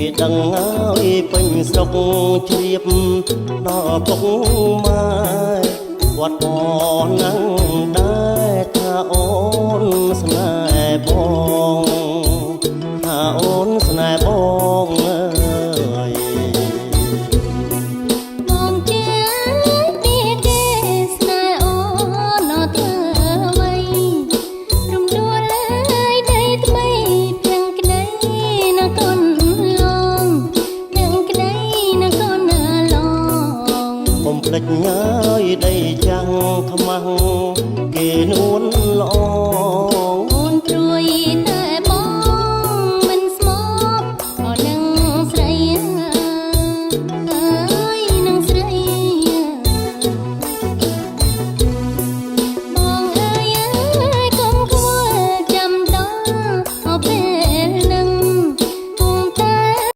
គេដឹងហើយពេញស្រុកជ្រាបដល់ពុកម៉ែគាត់អននឹងដែរថាអូនស្នេហ៍បងថាអូនស្នេហ៍បងអើយបងជាទីគេស្នេហ៍អូនអត់ធ្វើអ្វីរំដួលលើយដីថ្មីព្រឹងក្ដីនកូនឡងព្រឹងក្ដីនកូនឡងកុំភ្លេចញ៉ា